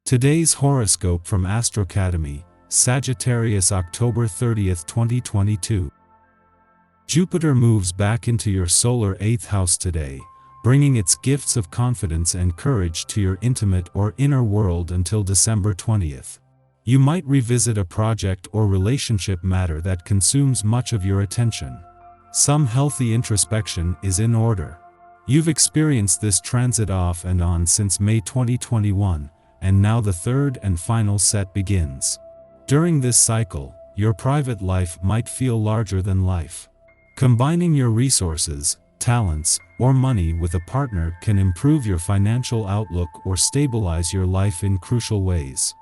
Today's horoscope from Astrocademy, Sagittarius, October 30th, 2022. Jupiter moves back into your solar 8th house today, bringing its gifts of confidence and courage to your intimate or inner world until December 20th. You might revisit a project or relationship matter that consumes much of your attention. Some healthy introspection is in order. You've experienced this transit off and on since May 2021, and now the third and final set begins. During this cycle, your private life might feel larger than life. Combining your resources, talents, or money with a partner can improve your financial outlook or stabilize your life in crucial ways.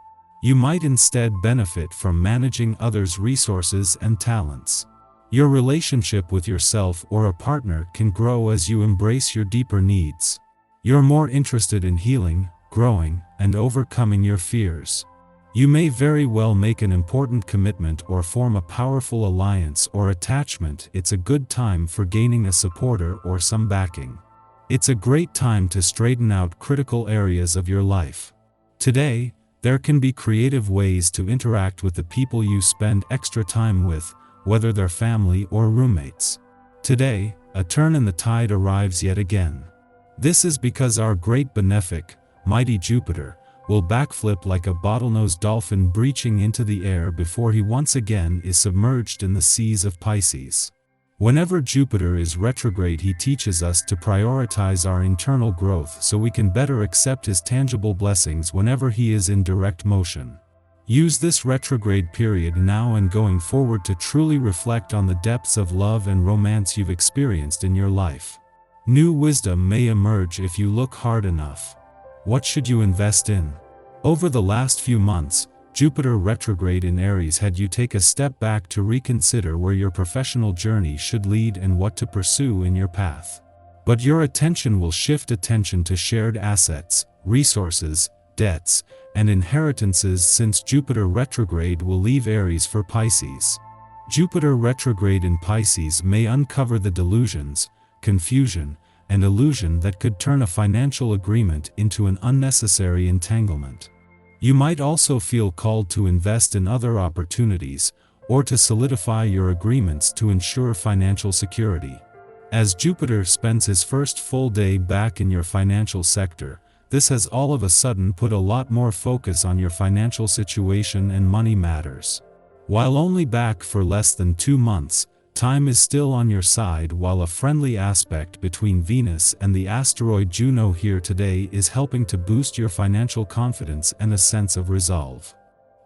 You might instead benefit from managing others' resources and talents. Your relationship with yourself or a partner can grow as you embrace your deeper needs. You're more interested in healing, growing, and overcoming your fears. You may very well make an important commitment or form a powerful alliance or attachment. It's a good time for gaining a supporter or some backing. It's a great time to straighten out critical areas of your life. Today, there can be creative ways to interact with the people you spend extra time with, whether they're family or roommates. Today, a turn in the tide arrives yet again. This is because our great benefic, mighty Jupiter, will backflip like a bottlenose dolphin breaching into the air before he once again is submerged in the seas of Pisces. Whenever Jupiter is retrograde, he teaches us to prioritize our internal growth so we can better accept his tangible blessings whenever he is in direct motion. Use this retrograde period now and going forward to truly reflect on the depths of love and romance you've experienced in your life. New wisdom may emerge if you look hard enough. What should you invest in? Over the last few months, Jupiter retrograde in Aries had you take a step back to reconsider where your professional journey should lead and what to pursue in your path. But your attention will shift to shared assets, resources, debts, and inheritances since Jupiter retrograde will leave Aries for Pisces. Jupiter retrograde in Pisces may uncover the delusions, confusion, and illusion that could turn a financial agreement into an unnecessary entanglement. You might also feel called to invest in other opportunities, or to solidify your agreements to ensure financial security. As Jupiter spends his first full day back in your financial sector, this has all of a sudden put a lot more focus on your financial situation and money matters. While only back for less than 2 months, time is still on your side, while a friendly aspect between Venus and the asteroid Juno here today is helping to boost your financial confidence and a sense of resolve.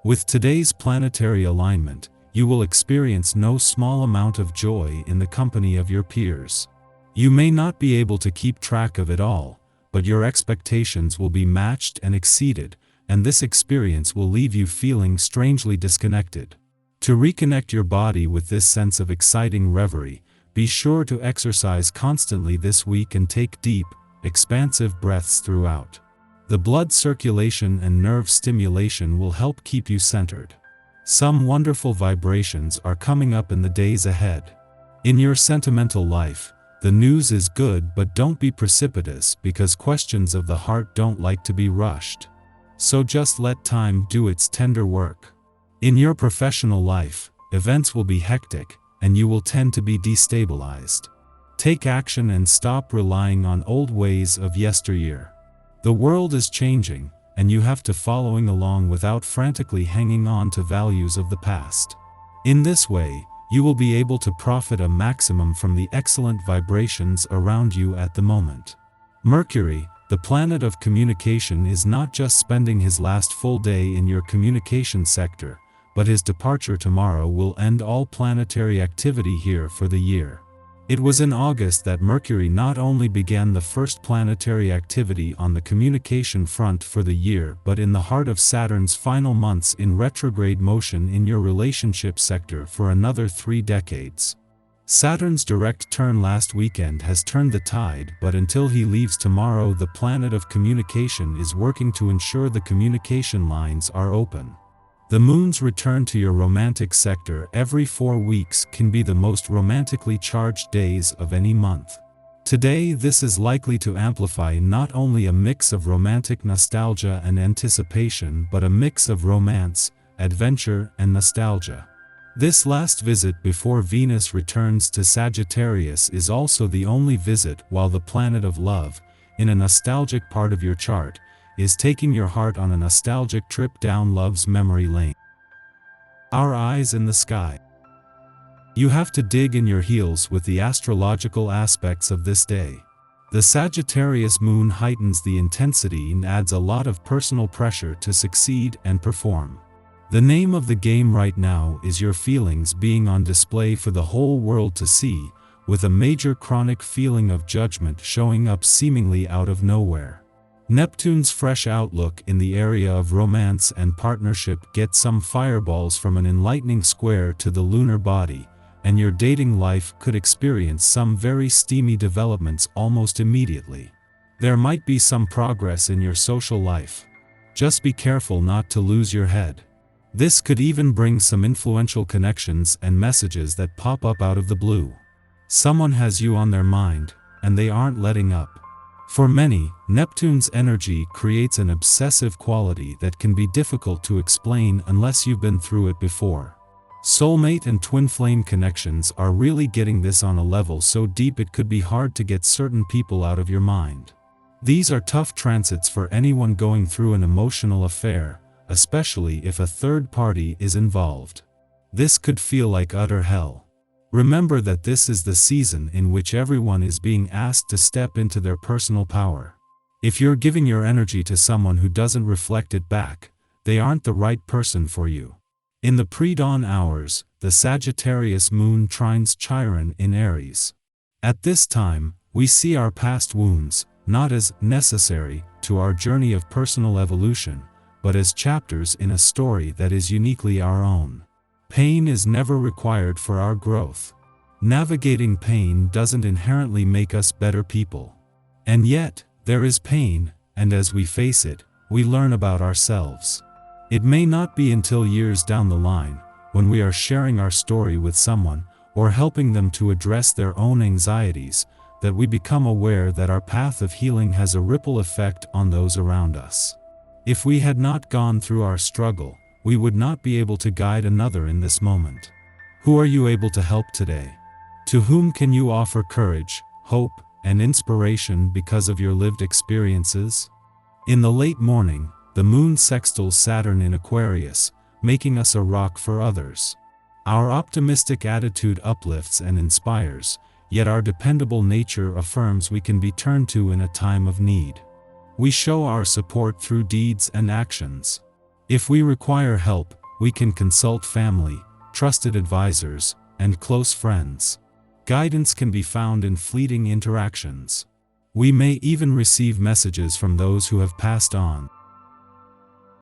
With today's planetary alignment, you will experience no small amount of joy in the company of your peers. You may not be able to keep track of it all, but your expectations will be matched and exceeded, and this experience will leave you feeling strangely disconnected. To reconnect your body with this sense of exciting reverie, be sure to exercise constantly this week and take deep, expansive breaths throughout. The blood circulation and nerve stimulation will help keep you centered. Some wonderful vibrations are coming up in the days ahead. In your sentimental life, the news is good, but don't be precipitous because questions of the heart don't like to be rushed. So just let time do its tender work. In your professional life, events will be hectic, and you will tend to be destabilized. Take action and stop relying on old ways of yesteryear. The world is changing, and you have to following along without frantically hanging on to values of the past. In this way, you will be able to profit a maximum from the excellent vibrations around you at the moment. Mercury, the planet of communication, is not just spending his last full day in your communication sector, but his departure tomorrow will end all planetary activity here for the year. It was in August that Mercury not only began the first planetary activity on the communication front for the year, but in the heart of Saturn's final months in retrograde motion in your relationship sector for another 3 decades. Saturn's direct turn last weekend has turned the tide, but until he leaves tomorrow, the planet of communication is working to ensure the communication lines are open. The moon's return to your romantic sector every 4 weeks can be the most romantically charged days of any month. Today, this is likely to amplify not only a mix of romantic nostalgia and anticipation but a mix of romance, adventure, and nostalgia. This last visit before Venus returns to Sagittarius is also the only visit while the planet of love, in a nostalgic part of your chart, is taking your heart on a nostalgic trip down love's memory lane. Our eyes in the sky. You have to dig in your heels with the astrological aspects of this day. The Sagittarius moon heightens the intensity and adds a lot of personal pressure to succeed and perform. The name of the game right now is your feelings being on display for the whole world to see, with a major chronic feeling of judgment showing up seemingly out of nowhere. Neptune's fresh outlook in the area of romance and partnership gets some fireballs from an enlightening square to the lunar body, and your dating life could experience some very steamy developments almost immediately. There might be some progress in your social life. Just be careful not to lose your head. This could even bring some influential connections and messages that pop up out of the blue. Someone has you on their mind, and they aren't letting up. For many, Neptune's energy creates an obsessive quality that can be difficult to explain unless you've been through it before. Soulmate and twin flame connections are really getting this on a level so deep it could be hard to get certain people out of your mind. These are tough transits for anyone going through an emotional affair, especially if a third party is involved. This could feel like utter hell. Remember that this is the season in which everyone is being asked to step into their personal power. If you're giving your energy to someone who doesn't reflect it back, they aren't the right person for you. In the pre-dawn hours, the Sagittarius moon trines Chiron in Aries. At this time, we see our past wounds, not as necessary to our journey of personal evolution, but as chapters in a story that is uniquely our own. Pain is never required for our growth. Navigating pain doesn't inherently make us better people. And yet, there is pain, and as we face it, we learn about ourselves. It may not be until years down the line, when we are sharing our story with someone, or helping them to address their own anxieties, that we become aware that our path of healing has a ripple effect on those around us. If we had not gone through our struggle, we would not be able to guide another in this moment. Who are you able to help today? To whom can you offer courage, hope, and inspiration because of your lived experiences? In the late morning, the moon sextiles Saturn in Aquarius, making us a rock for others. Our optimistic attitude uplifts and inspires, yet our dependable nature affirms we can be turned to in a time of need. We show our support through deeds and actions. If we require help, we can consult family, trusted advisors, and close friends. Guidance can be found in fleeting interactions. We may even receive messages from those who have passed on.